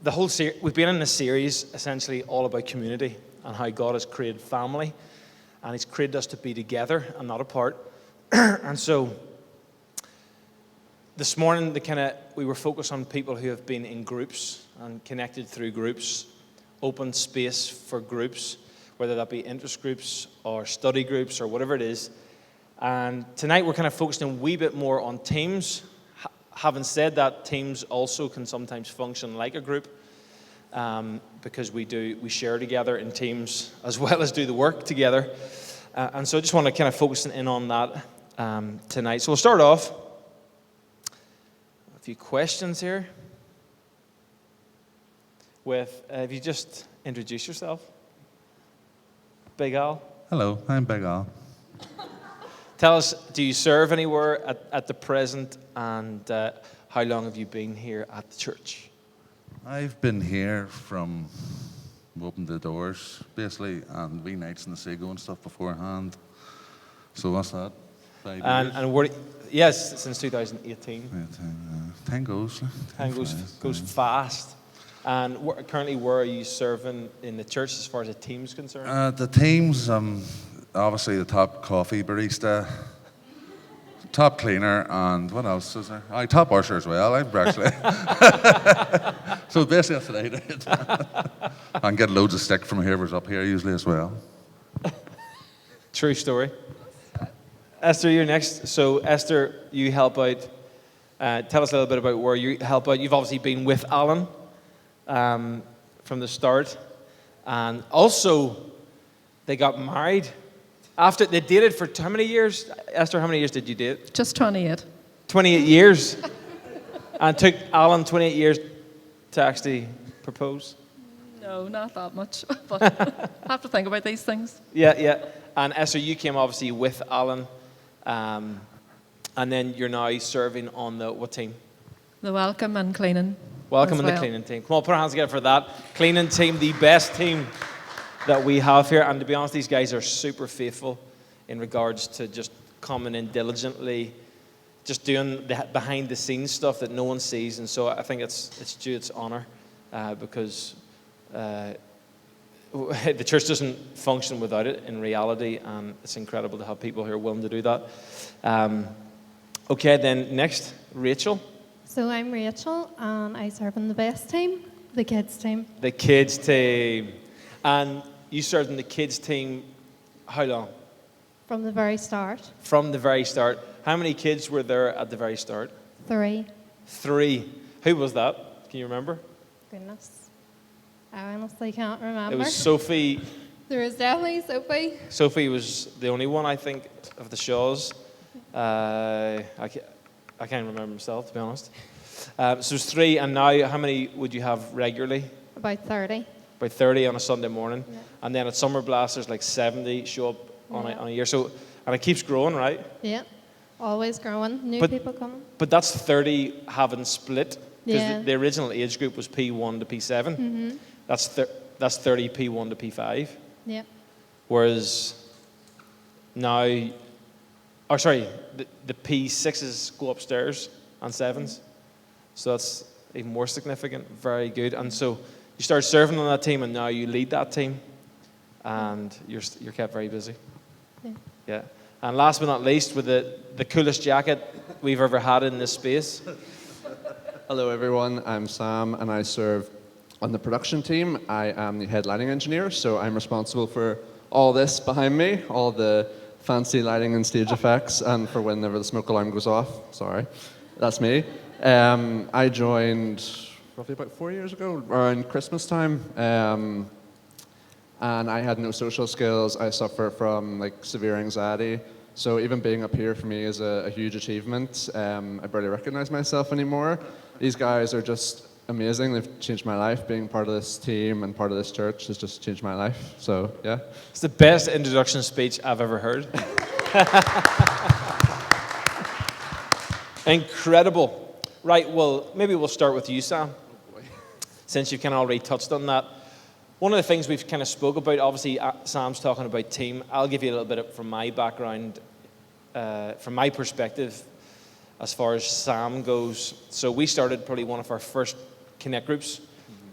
we've been in this series essentially all about community and how God has created family, and He's created us to be together and not apart. And so this morning, we were focused on people who have been in groups and connected through groups, open space for groups, whether that be interest groups or study groups or whatever it is. And tonight we're kind of focusing a wee bit more on teams. Having said that, teams also can sometimes function like a group, because we share together in teams as well as do the work together. And so I just want to kind of focus in on that tonight. So we'll start off. A few questions here. If you just introduce yourself. Big Al. Hello, I'm Big Al. Tell us, do you serve anywhere at the present, and how long have you been here at the church? I've been here from opened the doors, basically, and wee nights in the Sego and stuff beforehand. So what's that? 5 years? And yes, since 2018. Time goes. Time goes fast. And currently, where are you serving in the church as far as the team's concerned? The teams, obviously the top coffee barista, top cleaner, and what else is there? Top usher as well. I'm actually. So basically that's what I did. And get loads of stick from whoever's up here usually as well. True story. Esther, you're next. So Esther, you help out. Tell us a little bit about where you help out. You've obviously been with Alan from the start, and also they got married after they dated for how many years? Esther, how many years did you date? Just 28. 28 years. And it took Alan 28 years to actually propose? No, not that much, but I have to think about these things. Yeah. And Esther, you came obviously with Alan, and then you're now serving on what team? The welcome and cleaning. Welcome as in well. the cleaning team. Come on, put our hands together for that. Cleaning team, the best team that we have here. And to be honest, these guys are super faithful in regards to just coming in diligently, just doing the behind the scenes stuff that no one sees. And so I think it's due its honor, because the church doesn't function without it in reality, and it's incredible to have people who are willing to do that. Okay, then next, Rachel. So I'm Rachel, and I serve in the best team, the kids team. The kids team. And you served in the kids team how long? From the very start. From the very start. How many kids were there at the very start? 3. 3. Who was that? Can you remember? Goodness. I honestly can't remember. It was Sophie. There was definitely Sophie. Sophie was the only one, I think, of the Shaws. I can't remember myself, to be honest. So there's 3, and now how many would you have regularly? About 30. About 30 on a Sunday morning. Yeah. And then at Summer Blast, there's like 70 show up on a year. So, and it keeps growing, right? Yeah. Always growing. New people coming. But that's 30 having split. Because Yeah. the original age group was P1 to P7. Mm-hmm. That's 30 P1 to P5. Yeah. Whereas now, the P6s go upstairs and 7s. So that's even more significant. Very good. And so you start serving on that team, and now you lead that team, and you're kept very busy. Yeah. And last but not least, with the coolest jacket we've ever had in this space. Hello everyone, I'm Sam and I serve on the production team. I am the head lighting engineer, so I'm responsible for all this behind me, all the fancy lighting and stage effects, and for whenever the smoke alarm goes off. Sorry, that's me. I joined roughly about 4 years ago, around Christmas time, and I had no social skills. I suffer from severe anxiety. So even being up here for me is a huge achievement. I barely recognize myself anymore. These guys are just amazing. They've changed my life. Being part of this team and part of this church has just changed my life. So, yeah. It's the best introduction speech I've ever heard. Incredible. Right, well, maybe we'll start with you, Sam, since you've kind of already touched on that. One of the things we've kind of spoke about, obviously, Sam's talking about team. I'll give you a little bit from my background, from my perspective, as far as Sam goes. So we started probably one of our first Connect groups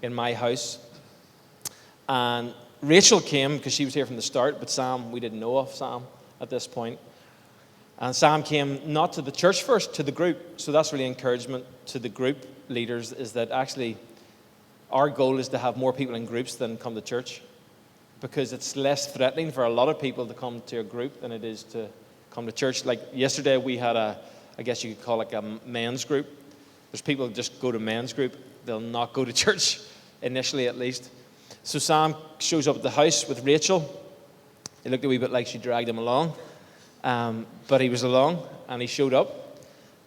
in my house. And Rachel came because she was here from the start, but Sam, we didn't know of Sam at this point. And Sam came not to the church first, to the group. So that's really encouragement to the group leaders, is that actually our goal is to have more people in groups than come to church, because it's less threatening for a lot of people to come to a group than it is to come to church. Like yesterday we had I guess you could call it a men's group. There's people who just go to men's group. They'll not go to church, initially at least. So Sam shows up at the house with Rachel. It looked a wee bit like she dragged him along. But he was along, and he showed up,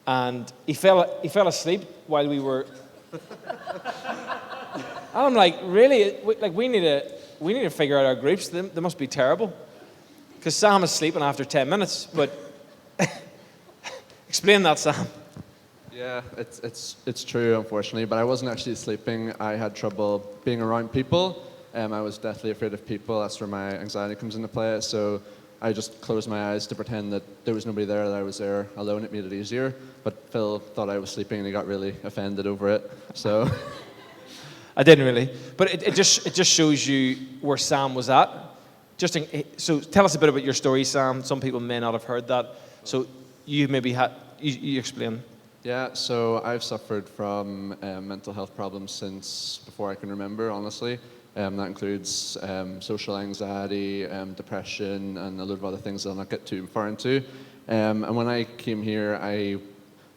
and he fell asleep while we were. And I'm like, really? We need to figure out our groups. They must be terrible, because Sam is sleeping after 10 minutes. But explain that, Sam. Yeah, it's true, unfortunately, but I wasn't actually sleeping. I had trouble being around people. I was deathly afraid of people. That's where my anxiety comes into play. So I just closed my eyes to pretend that there was nobody there, that I was there alone. It made it easier. But Phil thought I was sleeping, and he got really offended over it. So I didn't really, but it just shows you where Sam was at. So tell us a bit about your story, Sam. Some people may not have heard that. So you maybe you explain. yeah, so I've suffered from mental health problems since before I can remember, honestly. That includes social anxiety, depression, and a lot of other things that I'll not get too far into. And when I came here, I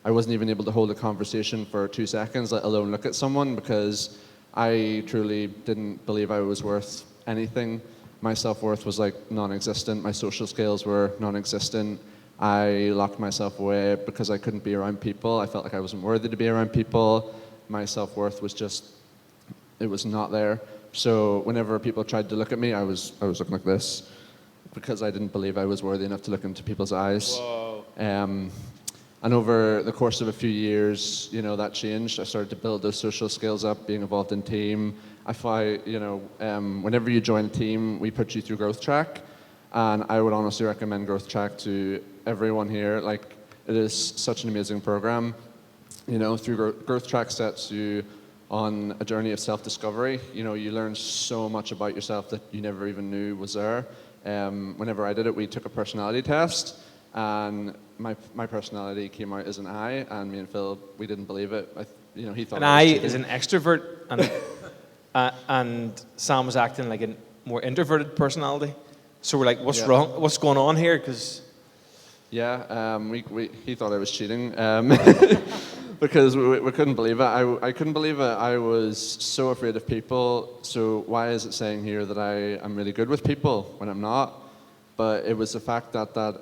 wasn't even able to hold a conversation for 2 seconds, let alone look at someone, because I truly didn't believe I was worth anything. My self-worth was like non-existent. My social skills were non-existent. I locked myself away because I couldn't be around people. I felt like I wasn't worthy to be around people. My self-worth was it was not there. So whenever people tried to look at me, I was looking like this, because I didn't believe I was worthy enough to look into people's eyes. Whoa. And over the course of a few years, that changed. I started to build those social skills up, being involved in team. I find, whenever you join a team, we put you through Growth Track, and I would honestly recommend Growth Track to everyone here. Like, it is such an amazing program. Through Growth Track sets you on a journey of self-discovery. You learn so much about yourself that you never even knew was there. Whenever I did it, we took a personality test, and my personality came out as an I, and me and Phil, we didn't believe it. He thought An I I was cheating. is an extrovert, and Sam was acting like a more introverted personality. So we're like, what's Yeah. wrong? What's going on here? Because Yeah, he thought I was cheating because we couldn't believe it. I couldn't believe it. I was so afraid of people. So why is it saying here that I'm really good with people when I'm not? But it was the fact that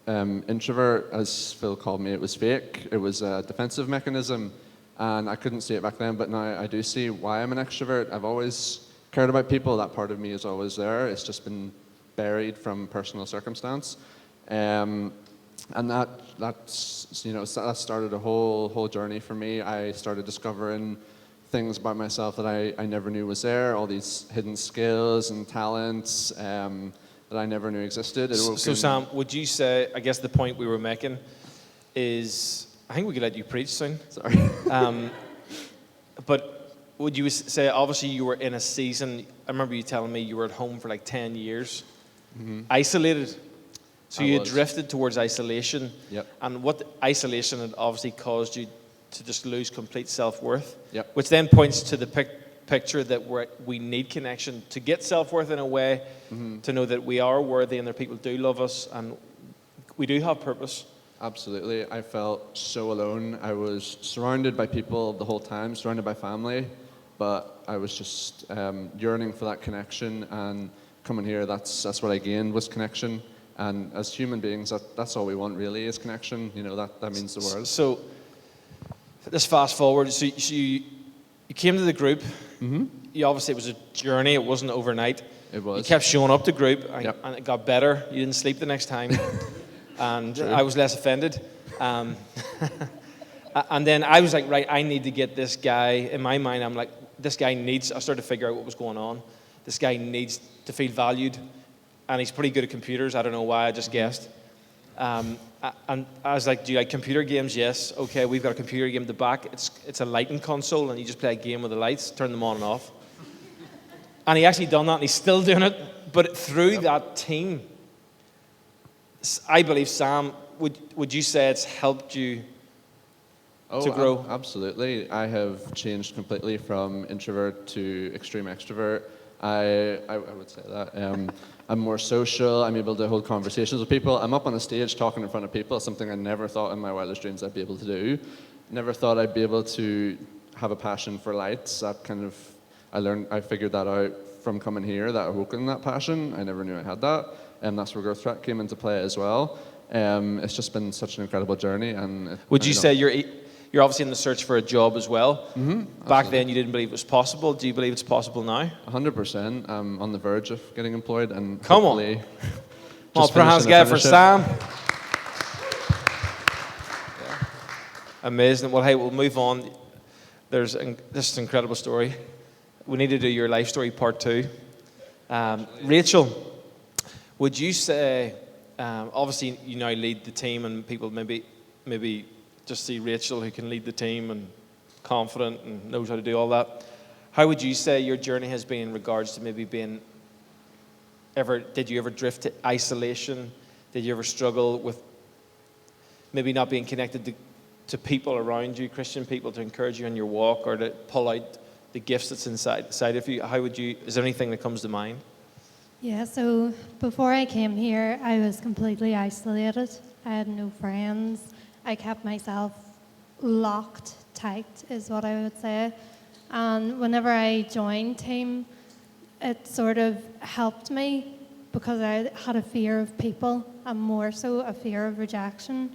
introvert, as Phil called me, it was fake. It was a defensive mechanism, and I couldn't see it back then. But now I do see why I'm an extrovert. I've always cared about people. That part of me is always there. It's just been buried from personal circumstance. And that started a whole journey for me. I started discovering things about myself that I never knew was there, all these hidden skills and talents that I never knew existed. So Sam, would you say, I guess the point we were making is, I think we could let you preach soon. Sorry. But would you say, obviously you were in a season, I remember you telling me you were at home for like 10 years, isolated. So you had drifted towards isolation. Yep. And what isolation had obviously caused you to just lose complete self-worth. Yep. Which then points to the picture that we need connection to get self-worth in a way, to know that we are worthy and that people do love us and we do have purpose. Absolutely. I felt so alone. I was surrounded by people the whole time, surrounded by family, but I was just yearning for that connection, and coming here, that's what I gained, was connection. And as human beings, that's all we want really, is connection. That means the world. So let's fast forward. So you came to the group. You obviously, it was a journey. It wasn't overnight. It was. You kept showing up to group, and, Yep. and it got better. You didn't sleep the next time, and True. I was less offended. And then I was like, right, I need to get this guy. In my mind, I'm like, this guy needs. I started to figure out what was going on. This guy needs to feel valued, and he's pretty good at computers. I don't know why. I just guessed. And I was like, do you like computer games? Yes. Okay, we've got a computer game at the back. It's a lighting console, and you just play a game with the lights, turn them on and off. And he actually done that, and he's still doing it. But through that team, I believe, Sam, would you say it's helped you to grow? Absolutely. I have changed completely from introvert to extreme extrovert. I would say that. I'm more social. I'm able to hold conversations with people. I'm up on a stage talking in front of people, something I never thought in my wildest dreams I'd be able to do. Never thought I'd be able to have a passion for lights. That kind of, I figured that out from coming here, that awoken that passion. I never knew I had that. And that's where Growth Track came into play as well. It's just been such an incredible journey. And would you say you're obviously in the search for a job as well? Mm-hmm, back then you didn't believe it was possible. Do you believe it's possible now? 100%. I'm on the verge of getting employed, and come on. Well, put hands together for Sam. Yeah. Amazing. Well, hey, we'll move on. This is an incredible story. We need to do your life story part 2. Rachel, would you say, obviously you now lead the team, and people maybe just see Rachel who can lead the team and confident and knows how to do all that. How would you say your journey has been in regards to maybe did you ever drift to isolation? Did you ever struggle with maybe not being connected to people around you, Christian people, to encourage you in your walk or to pull out the gifts that's inside of you? Is there anything that comes to mind? Yeah, so before I came here, I was completely isolated. I had no friends. I kept myself locked tight, is what I would say. And whenever I joined team, it sort of helped me because I had a fear of people, and more so a fear of rejection,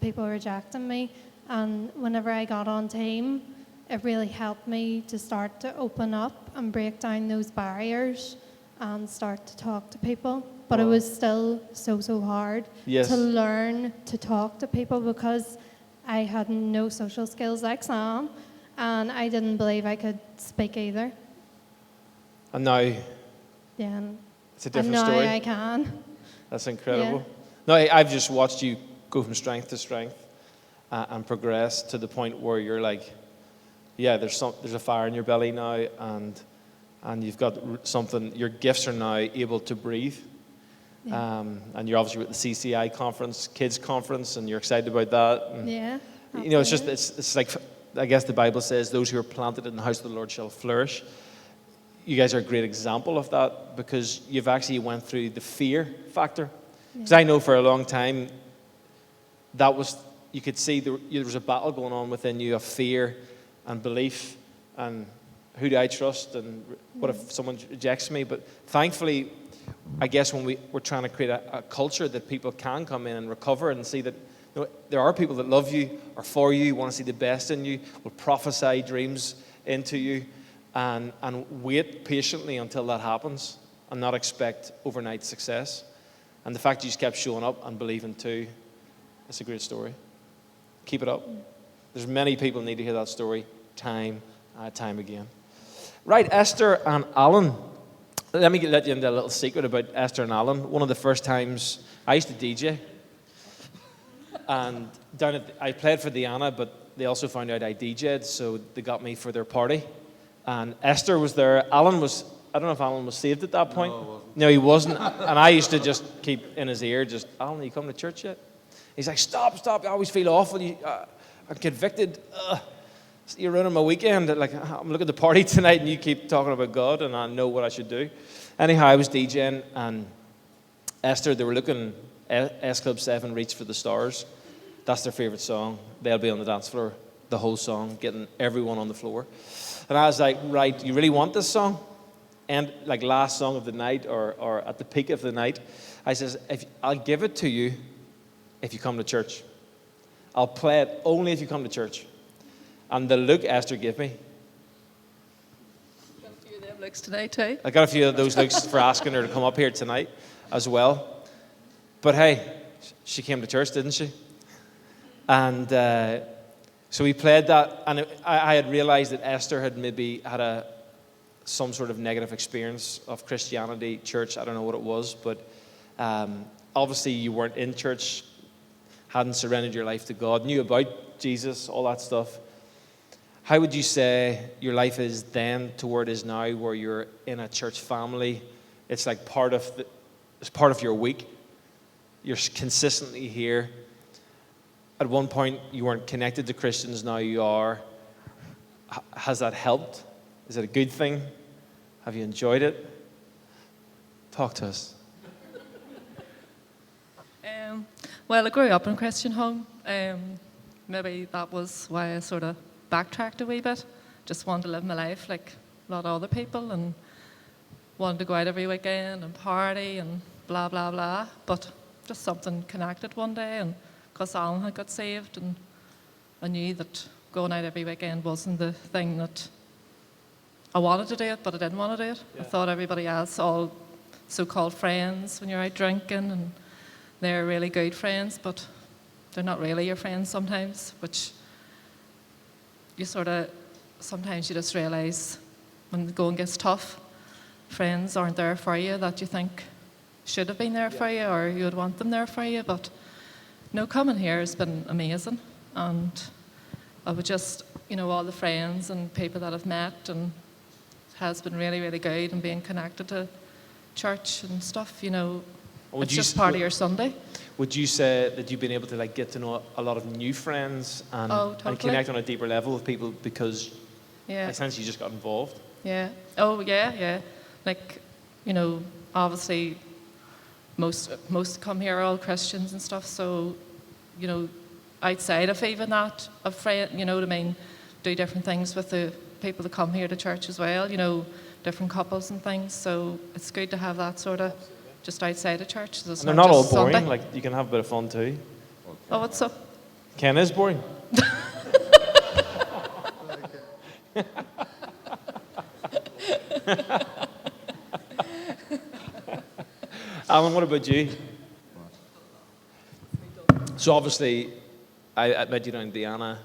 people rejecting me. And whenever I got on team, it really helped me to start to open up and break down those barriers and start to talk to people. But it was still so hard to learn to talk to people because I had no social skills like Sam, and I didn't believe I could speak either. And now, it's a different story. And now I can. That's incredible. No, I've just watched you go from strength to strength and progress to the point where you're like, there's a fire in your belly now, and you've got something. Your gifts are now able to breathe. And you're obviously at the CCI conference, kids conference, and you're excited about that. And, you know, it's like, I guess the Bible says, those who are planted in the house of the Lord shall flourish. You guys are a great example of that because you've actually went through the fear factor. Because I know for a long time, you could see there was a battle going on within you of fear and belief and who do I trust and what if someone rejects me? But thankfully, I guess when we're trying to create a culture that people can come in and recover and see that there are people that love you, are for you, want to see the best in you, will prophesy dreams into you, and wait patiently until that happens and not expect overnight success. And the fact you just kept showing up and believing too, it's a great story. Keep it up. There's many people need to hear that story time again. Right, Esther and Alan. Let me let you into a little secret about Esther and Alan. One of the first times I used to DJ, and I played for Diana, but they also found out I DJ'd, so they got me for their party. And Esther was there. I don't know if Alan was saved at that point. No, he wasn't. And I used to just keep in his ear, Alan, are you coming to church yet? He's like, stop, I always feel awful. I'm convicted. You're ruining my weekend. Like, I'm looking at the party tonight and you keep talking about God and I know what I should do. Anyhow, I was DJing and Esther, they were looking S Club 7, Reach for the Stars. That's their favourite song. They'll be on the dance floor, the whole song, getting everyone on the floor. And I was like, right, you really want this song? And like last song of the night or at the peak of the night, I says, I'll give it to you if you come to church. I'll play it only if you come to church. And the look Esther gave me. Got a few of them looks tonight too. I got a few of those looks for asking her to come up here tonight as well. But hey, she came to church, didn't she? And so we played that, and I had realized that Esther had maybe had some sort of negative experience of Christianity, church. I don't know what it was, but obviously you weren't in church hadn't surrendered your life to God, knew about Jesus, all that stuff. How would you say your life is then to where it is now, where you're in a church family? It's like it's part of your week. You're consistently here. At one point, you weren't connected to Christians, now you are. Has that helped? Is it a good thing? Have you enjoyed it? Talk to us. Well, I grew up in a Christian home. Maybe that was why I sort of backtracked a wee bit. Just wanted to live my life like a lot of other people and wanted to go out every weekend and party and blah, blah, blah. But just something connected one day, and because Alan had got saved, and I knew that going out every weekend wasn't the thing that I wanted to do it, but I didn't want to do it. Yeah. I thought everybody else, all so-called friends, when you're out drinking, and they're really good friends, but they're not really your friends sometimes, which you sort of, sometimes you just realise when the going gets tough, friends aren't there for you that you think should have been there for you, or you would want them there for you. But no, coming here has been amazing, and I would just, all the friends and people that I've met, and it has been really, really good, and being connected to church and stuff, Would it's you just part of your Sunday. Would you say that you've been able to get to know a lot of new friends and, Oh, and totally. connect on a deeper level with people because Yeah. I sense you just got involved? Yeah. Oh, yeah, yeah. Obviously, most come here are all Christians and stuff. So, outside of even that, a friend, do different things with the people that come here to church as well. Different couples and things. So it's good to have that sort of just outside of church. So it's And they're not all just boring. Sunday. Like, you can have a bit of fun too. Oh, what's up? Ken is boring. Alan, what about you? So obviously, I met you down in Diana,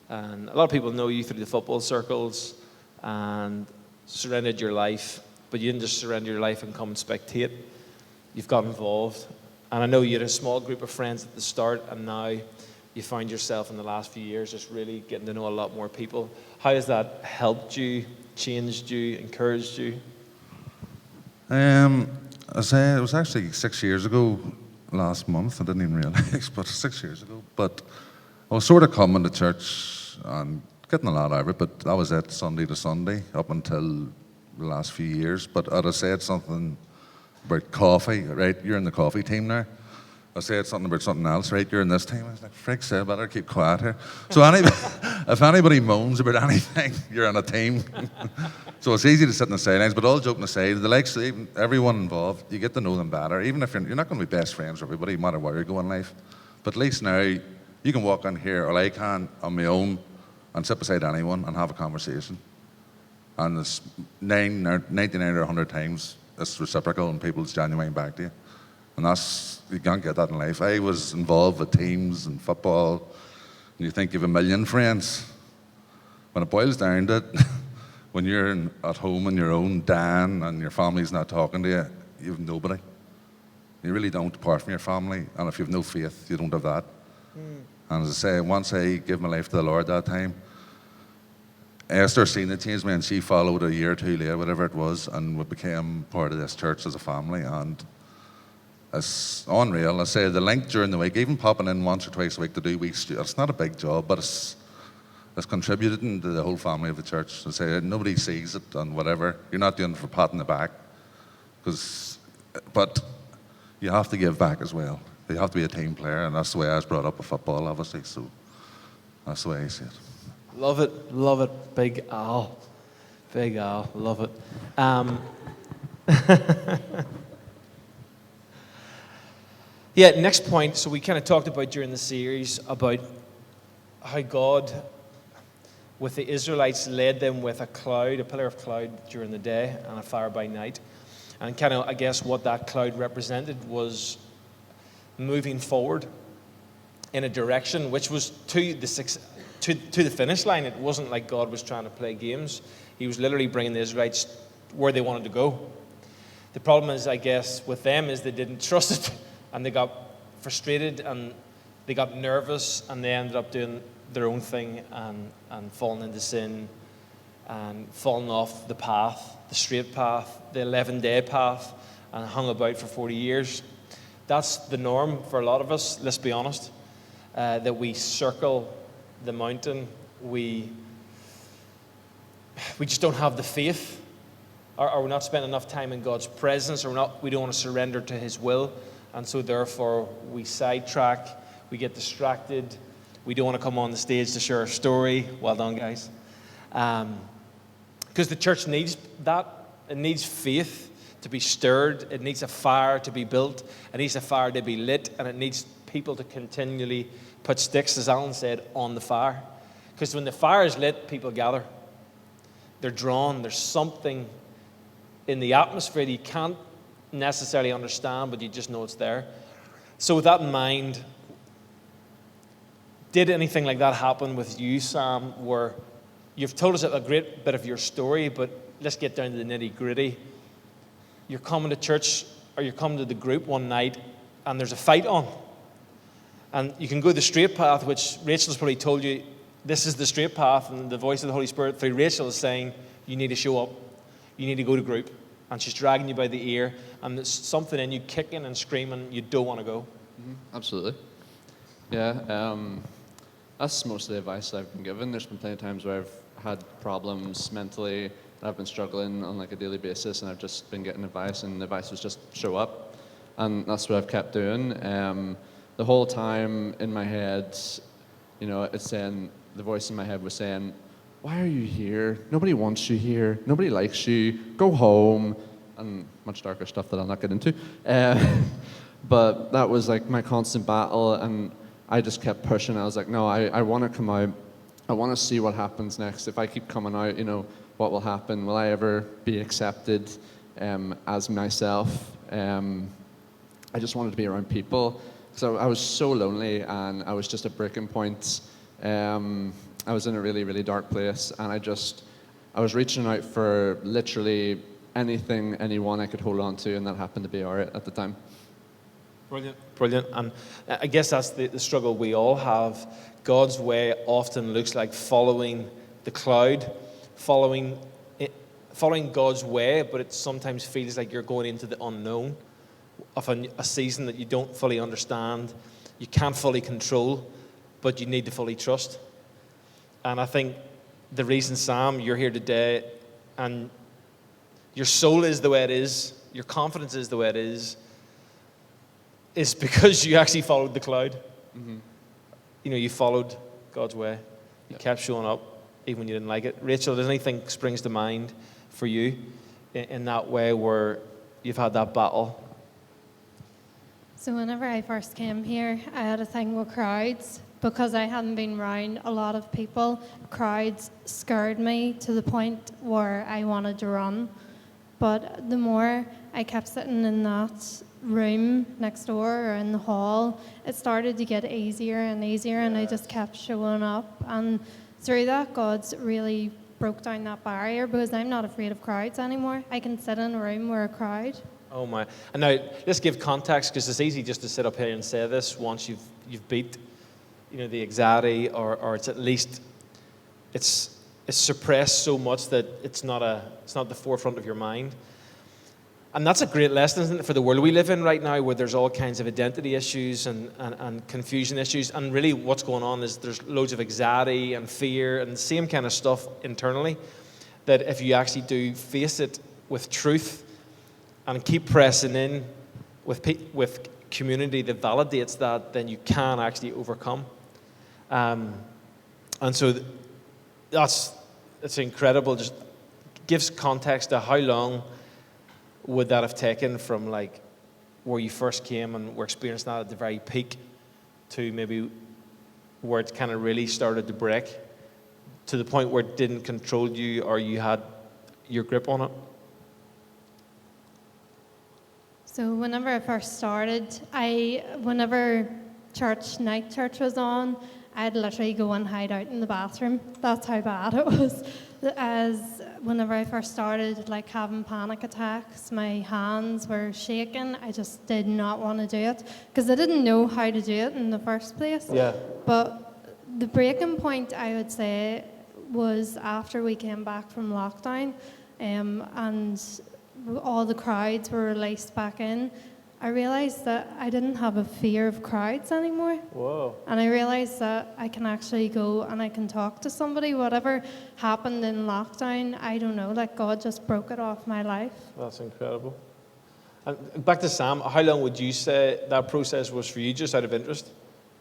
and a lot of people know you through the football circles, and surrendered your life. But you didn't just surrender your life and come and spectate. You've got involved, and I know you had a small group of friends at the start, and now you find yourself in the last few years just really getting to know a lot more people. How has that helped you, changed you, encouraged you? I say it was actually 6 years ago last month. I didn't even realise, but 6 years ago. But I was sort of coming to church and getting a lot out of it, but that was it Sunday to Sunday up until the last few years. But I'd have said something about coffee, right? You're in the coffee team now. I said something about something else, right? You're in this team. I was like, frick, say, I better keep quiet here. So if anybody moans about anything, you're on a team. So it's easy to sit in the sidelines, but all joking aside, the likes, everyone involved, you get to know them better. Even if you're not going to be best friends with everybody, no matter where you're going in life. But at least now, you can walk in here, or I can, on my own, and sit beside anyone and have a conversation. And it's 99 or 100 times, it's reciprocal and people's genuine back to you. And you can't get that in life. I was involved with teams and football, and you think you have a million friends. When it boils down to it, when you're at home on your own, Dan, and your family's not talking to you, you have nobody. You really don't, apart from your family. And if you have no faith, you don't have that. And as I say, once I gave my life to the Lord that time, Esther seen it change me, and she followed a year or two later, whatever it was, and we became part of this church as a family. And it's unreal. I say the link during the week, even popping in once or twice a week to do weeks, it's not a big job, but it's contributed to the whole family of the church. I say nobody sees it and whatever. You're not doing it for pat in the back, but you have to give back as well. You have to be a team player, and that's the way I was brought up with football, obviously. So that's the way I see it. Love it, Big Al. Big Al, love it. Yeah, next point. So we kind of talked about during the series about how God, with the Israelites, led them with a pillar of cloud during the day and a fire by night. And kind of, I guess, what that cloud represented was moving forward in a direction which was to the finish line. It wasn't like God was trying to play games. He was literally bringing the Israelites where they wanted to go. The problem is, I guess, with them is they didn't trust it, and they got frustrated, and they got nervous and they ended up doing their own thing and falling into sin and falling off the path, the straight path, the 11-day path, and hung about for 40 years. That's the norm for a lot of us, let's be honest, that we circle the mountain. We just don't have the faith, or we're not spending enough time in God's presence, or we don't want to surrender to His will, and so therefore we sidetrack, we get distracted, we don't want to come on the stage to share our story. Well done, guys. Because the church needs that. It needs faith to be stirred. It needs a fire to be built. It needs a fire to be lit, and it needs people to continually put sticks, as Alan said, on the fire. Because when the fire is lit, people gather. They're drawn. There's something in the atmosphere that you can't necessarily understand, but you just know it's there. So with that in mind, did anything like that happen with you, Sam, where you've told us a great bit of your story, but let's get down to the nitty-gritty. You're coming to church, or you're coming to the group one night, and there's a fight on. And you can go the straight path, which Rachel's probably told you, this is the straight path, and the voice of the Holy Spirit through Rachel is saying, you need to show up. You need to go to group. And she's dragging you by the ear, and there's something in you kicking and screaming, you don't want to go. Absolutely. Yeah, that's most of the advice I've been given. There's been plenty of times where I've had problems mentally, I've been struggling on like a daily basis, and I've just been getting advice, and the advice was just show up. And that's what I've kept doing. The whole time in my head, you know, it's saying, the voice in my head was saying, why are you here? Nobody wants you here. Nobody likes you. Go home. And much darker stuff that I'll not get into. But that was like my constant battle, and I just kept pushing. I was like, no, I want to come out. I want to see what happens next. If I keep coming out, you know, what will happen? Will I ever be accepted as myself? I just wanted to be around people. So I was so lonely, and I was just at breaking points. I was in a really, really dark place, and I was reaching out for literally anything, anyone I could hold on to, and that happened to be Art at the time. Brilliant, brilliant. And I guess that's the struggle we all have. God's way often looks like following the cloud, following God's way, but it sometimes feels like you're going into the unknown of a season that you don't fully understand, you can't fully control, but you need to fully trust. And I think the reason, Sam, you're here today, and your soul is the way it is, your confidence is the way it is because you actually followed the cloud. Mm-hmm. You know, you followed God's way. You kept showing up even when you didn't like it. Rachel, does anything springs to mind for you in that way where you've had that battle? So whenever I first came here, I had a thing with crowds. Because I hadn't been around a lot of people, crowds scared me to the point where I wanted to run. But the more I kept sitting in that room next door or in the hall, it started to get easier and easier, and I just kept showing up. And through that, God's really broke down that barrier, because I'm not afraid of crowds anymore. I can sit in a room with a crowd. Oh my! And now let's give context, because it's easy just to sit up here and say this once you've beat, you know, the anxiety, or it's at least it's suppressed so much that it's not the forefront of your mind. And that's a great lesson, isn't it, for the world we live in right now, where there's all kinds of identity issues and confusion issues. And really what's going on is there's loads of anxiety and fear and the same kind of stuff internally, that if you actually do face it with truth and keep pressing in with community that validates that, then you can actually overcome. And so it's incredible. Just gives context to how long would that have taken from like where you first came and were experiencing that at the very peak to maybe where it kind of really started to break, to the point where it didn't control you or you had your grip on it? So whenever I first started, whenever night church was on, I'd literally go and hide out in the bathroom. That's how bad it was. as whenever I first started like having panic attacks, my hands were shaking. I just did not want to do it because I didn't know how to do it in the first place. Yeah. But the breaking point, I would say, was after we came back from lockdown, and all the crowds were released back in. I realised that I didn't have a fear of crowds anymore. Whoa. And I realised that I can actually go and I can talk to somebody. Whatever happened in lockdown, I don't know, like God just broke it off my life. That's incredible. And back to Sam, how long would you say that process was for you, just out of interest?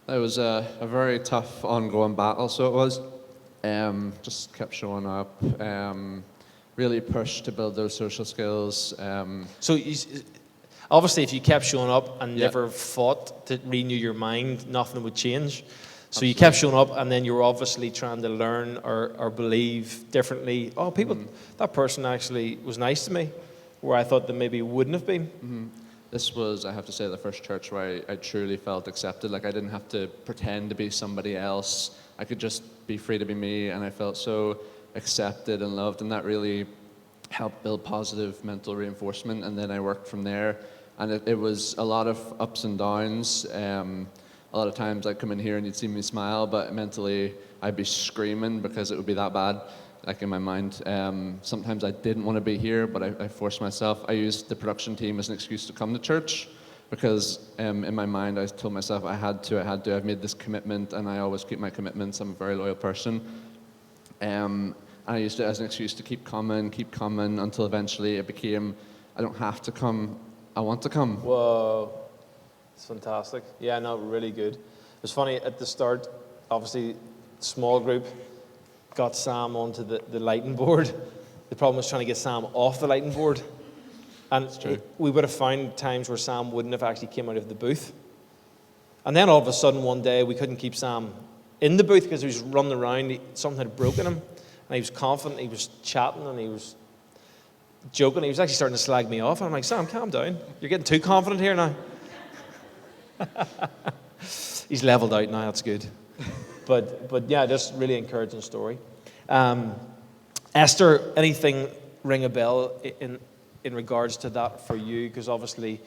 It was a very tough, ongoing battle, so it was. Just kept showing up, really pushed to build those social skills. So obviously, if you kept showing up and Yeah. never fought to renew your mind, nothing would change. So you kept showing up, and then you were obviously trying to learn or believe differently. Oh, people, that person actually was nice to me, where I thought that maybe wouldn't have been. This was, I have to say, the first church where I truly felt accepted. Like I didn't have to pretend to be somebody else. I could just be free to be me, and I felt so accepted and loved, and that really helped build positive mental reinforcement. And then I worked from there, and it was a lot of ups and downs. A lot of times I'd come in here and you'd see me smile, but mentally I'd be screaming because it would be that bad, like in my mind. Sometimes I didn't want to be here, but I forced myself. I used the production team as an excuse to come to church because in my mind I told myself I had to. I've made this commitment, and I always keep my commitments. I'm a very loyal person. And I used it as an excuse to keep coming, until eventually it became, I don't have to come, I want to come. Whoa, it's fantastic. Yeah, no, really good. It was funny at the start, obviously, small group got Sam onto the lighting board. The problem was trying to get Sam off the lighting board. And we would have found times where Sam wouldn't have actually came out of the booth. And then all of a sudden one day we couldn't keep Sam in the booth because he was running around. Something had broken him. And he was confident, he was chatting, and he was joking. He was actually starting to slag me off. And I'm like, Sam, calm down. You're getting too confident here now. He's leveled out now, that's good. But yeah, just really encouraging story. Esther, anything ring a bell in regards to that for you? Because obviously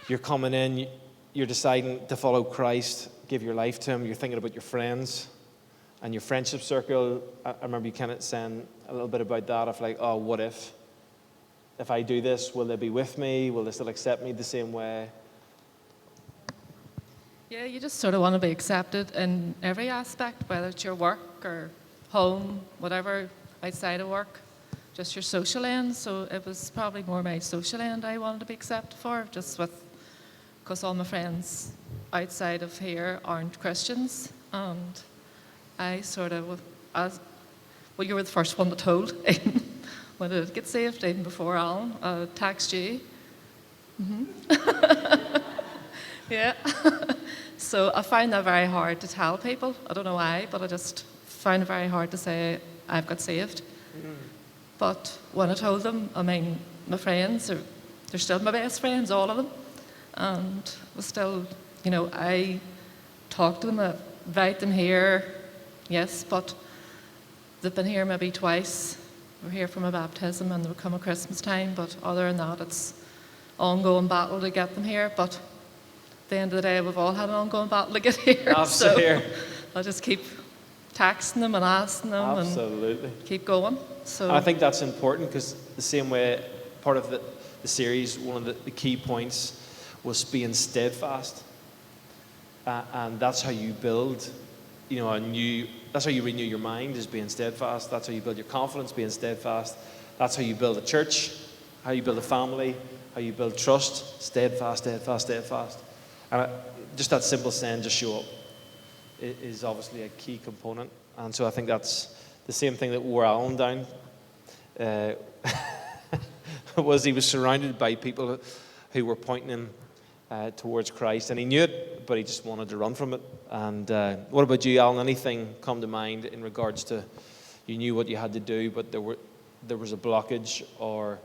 you're coming in, you're deciding to follow Christ, give your life to him, you're thinking about your friends and your friendship circle. I remember you kind of saying a little bit about that, of like, oh, what if I do this, will they be with me? Will they still accept me the same way? Yeah, you just sort of want to be accepted in every aspect, whether it's your work or home, whatever outside of work, just your social end. So it was probably more my social end I wanted to be accepted for, just because all my friends outside of here aren't Christians. And I sort of, you were the first one that told when I did get saved, even before Alan taxed you. Yeah. So I find that very hard to tell people. I don't know why, but I just find it very hard to say I've got saved. But when I told them, I mean, my friends, they're still my best friends, all of them. And was still, I talk to them, I invite them here, yes, but they've been here maybe twice. We're here for my baptism and they'll come at Christmas time, but other than that, it's ongoing battle to get them here. But at the end of the day, we've all had an ongoing battle to get here. Absolutely. So I'll just keep texting them and asking them Absolutely. and keep going. So I think that's important because the same way, part of the series, one of the key points was being steadfast. And that's how you build, that's how you renew your mind, is being steadfast. That's how you build your confidence, being steadfast. That's how you build a church, how you build a family, how you build trust. Steadfast, steadfast, steadfast. And just that simple saying, just show up, is obviously a key component. And so I think that's the same thing that wore Alan down. Was he was surrounded by people who were pointing him towards Christ, and he knew it, but he just wanted to run from it. And what about you, Alan? Anything come to mind in regards to, you knew what you had to do, but there was a blockage, or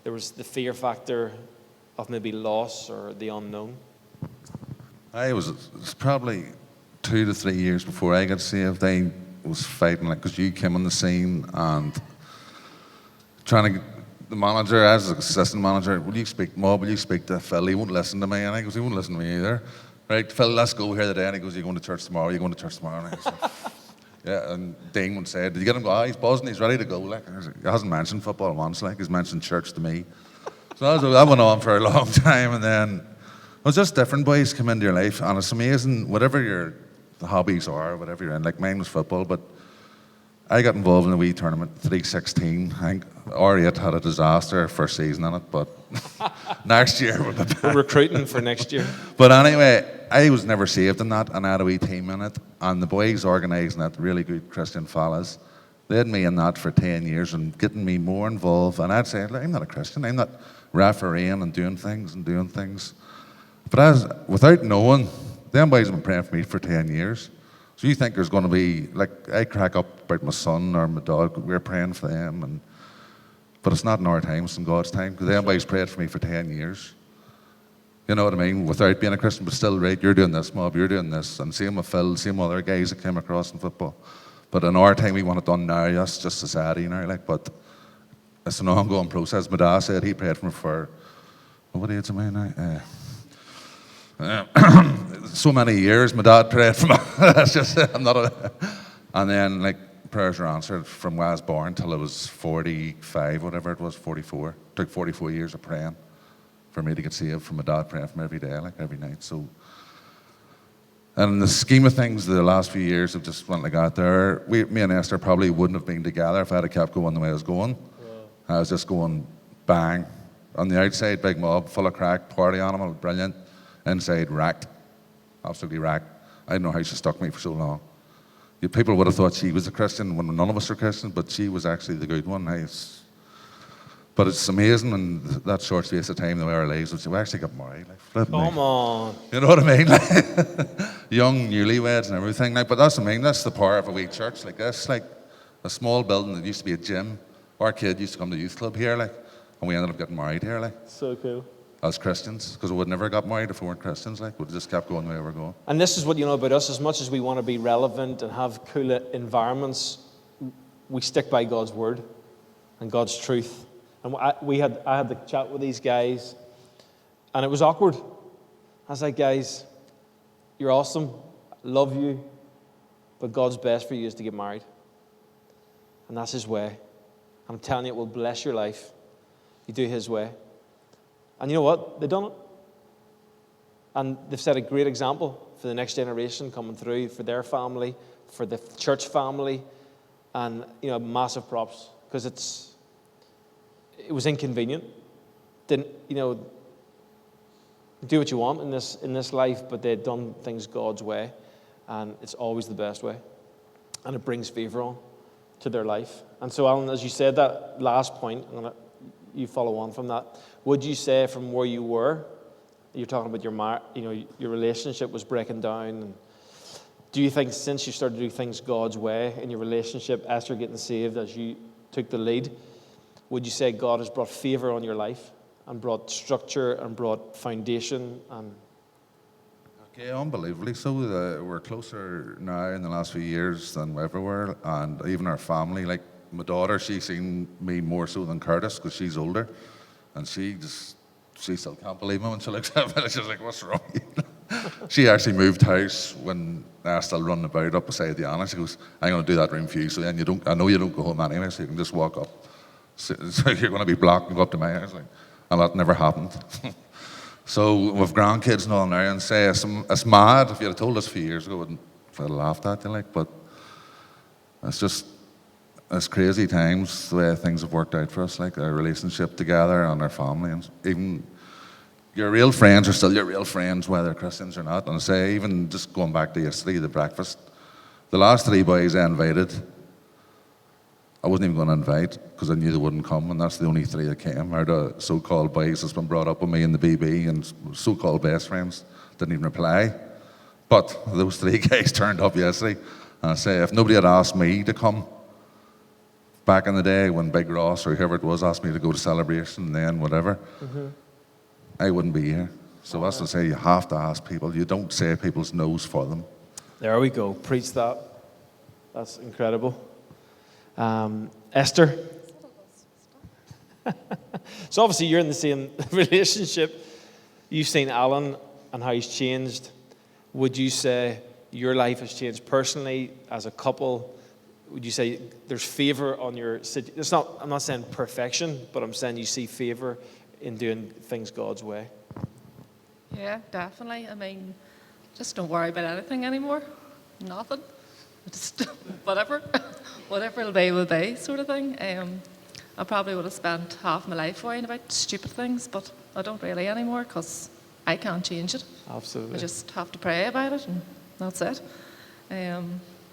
there was the fear factor of maybe loss or the unknown? It was probably 2 to 3 years before I got saved. I was fighting, like, because you came on the scene and trying to get the manager, as an assistant manager, will you speak to Phil? He won't listen to me. And I goes, he won't listen to me either. Right, Phil, let's go here today. And he goes, you're going to church tomorrow? You're going to church tomorrow? And I goes, yeah, and Dean would say, did you get him? He's buzzing, he's ready to go. Like, he hasn't mentioned football once, like, he's mentioned church to me. So that went on for a long time, and then it was just different boys come into your life, and it's amazing, whatever your hobbies are, whatever you're in, like mine was football, but I got involved in a wee tournament, 316. I think R8 had a disaster first season in it, but next year we'll be back. We're recruiting for next year. But anyway, I was never saved in that, and I had a wee team in it, and the boys organising it, really good Christian fellas, they had me in that for 10 years and getting me more involved, and I'd say, I'm not a Christian, I'm not refereeing and doing things. But without knowing, them boys have been praying for me for 10 years. So you think there's going to be, like, I crack up about my son or my dog, we're praying for them, but it's not in our time, it's in God's time, because them boys prayed for me for 10 years. You know what I mean? Without being a Christian, but still, right, you're doing this, Mob, you're doing this, and same with Phil, same with other guys that came across in football. But in our time, we want it done now, that's just society now, like, but it's an ongoing process. My dad said he prayed for me for, what age am I now? So many years, my dad prayed for me. That's just, I'm not a... And then, like, prayers were answered from when I was born till I was 45, whatever it was, 44. It took 44 years of praying for me to get saved, from my dad praying for me every day, like, every night. So, and in the scheme of things, the last few years have just went like that there. Me and Esther probably wouldn't have been together if I had kept going the way I was going. I was just going bang. On the outside, big mob, full of crack, party animal, brilliant. Inside, wrecked. Absolutely wrecked. I don't know how she stuck me for so long. People would have thought she was a Christian when none of us were Christians, but she was actually the good one. But it's amazing in that short space of time, the way our lives, we actually got married. Like, Come on. you know what I mean? Like, young newlyweds and everything. Like, but that's what I mean. That's the power of a wee church like this. Like a small building that used to be a gym. Our kid used to come to the youth club here, like, and we ended up getting married here, like. So cool. As Christians, because we would never got married if we weren't Christians, like, we'd just kept going the way we were going. And this is what you know about us. As much as we want to be relevant and have cool environments, we stick by God's word and God's truth. And I had the chat with these guys, and it was awkward. I was like, guys, you're awesome, love you, but God's best for you is to get married. And that's His way. I'm telling you, it will bless your life. You do His way. And you know what? They've done it. And they've set a great example for the next generation coming through, for their family, for the church family. And, massive props. Because it was inconvenient. Didn't, do what you want in this life, but they'd done things God's way. And it's always the best way. And it brings favor on to their life. And so, Alan, as you said that last point, I'm going to you follow on from that. Would you say from where you were, you're talking about your relationship was breaking down, and do you think since you started to do things God's way in your relationship, Esther getting saved as you took the lead, would you say God has brought favor on your life and brought structure and brought foundation? And Okay, unbelievably so. We're closer now in the last few years than we ever were, and even our family, like, my daughter, she's seen me more so than Curtis because she's older, and she still can't believe me when she looks at me. She's like, "What's wrong?" She actually moved house when I was still running about up beside the Anna. She goes, "I'm going to do that room for you, so then I know you don't go home anyway, so you can just walk up. So you're going to be blocked and go up to my house." Like, and that never happened. So with grandkids and all now, and say it's mad. If you'd have told us a few years ago, I'd have laughed at you, like, but it's crazy times the way things have worked out for us, like our relationship together and our family, and even your real friends are still your real friends, whether Christians or not. And I say, even just going back to yesterday, the breakfast, the last 3 boys I invited, I wasn't even going to invite because I knew they wouldn't come, and that's the only 3 that came. Out of so-called boys that's been brought up with me in the BB, and so-called best friends didn't even reply. But those 3 guys turned up yesterday, and I say, if nobody had asked me to come, back in the day when Big Ross or whoever it was asked me to go to Celebration and then whatever, I wouldn't be here. So that's to say, you have to ask people. You don't say people's no's for them. there we go. Preach that. That's incredible. Esther. So obviously you're in the same relationship. You've seen Alan and how he's changed. Would you say your life has changed personally as a couple? Would you say there's favor on your? It's not. I'm not saying perfection, but I'm saying you see favor in doing things God's way. Yeah, definitely. I mean, just don't worry about anything anymore. Nothing. Just whatever, whatever it'll be, will be, sort of thing. I probably would have spent half my life worrying about stupid things, but I don't really anymore because I can't change it. Absolutely. I just have to pray about it, and that's it.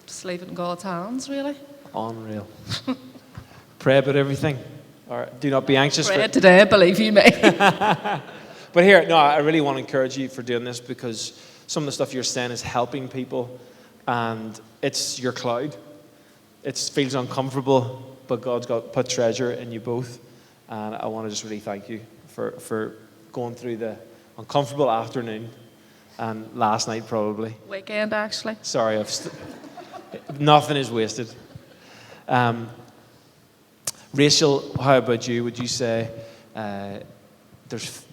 Just leave it in God's hands, really. Unreal. Pray about everything. Or do not be anxious. Pray today, believe you me. But here, no, I really want to encourage you for doing this because some of the stuff you're saying is helping people, and it's your cloud. It feels uncomfortable, but God's put treasure in you both. And I want to just really thank you for going through the uncomfortable afternoon and last night probably. Weekend, actually. Sorry, nothing is wasted. Rachel, how about you? Would you say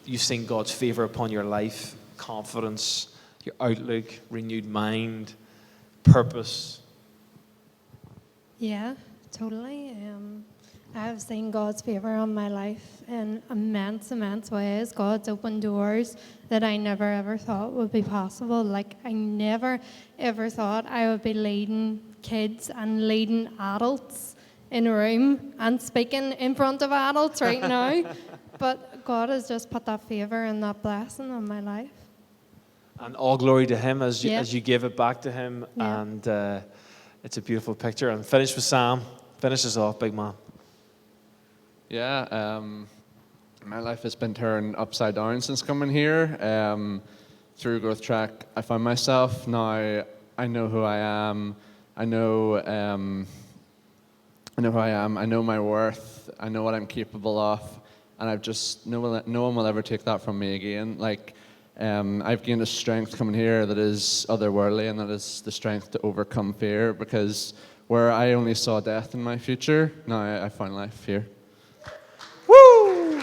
you've seen God's favor upon your life, confidence, your outlook, renewed mind, purpose? Yeah, totally. I have seen God's favor on my life in immense ways. God's opened doors that I never ever thought would be possible. Like, I never ever thought I would be leading kids and leading adults in a room and speaking in front of adults right now. But God has just put that favor and that blessing on my life. And all glory to Him as Yeah. you give it back to Him. Yeah. And it's a beautiful picture. And finish with Sam. Finish us off, big man. Yeah, my life has been turned upside down since coming here. Through Growth Track, I found myself. Now I know who I am. I know who I am. I know my worth. I know what I'm capable of, and I've just no one will ever take that from me again. Like, I've gained a strength coming here that is otherworldly, and that is the strength to overcome fear. Because where I only saw death in my future, now I found life here. Woo!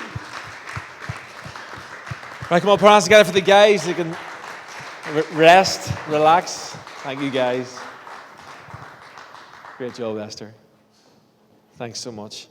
Right, come on, put our hands together for the guys. They can rest, relax. Thank you, guys. Great job, Esther. Thanks so much.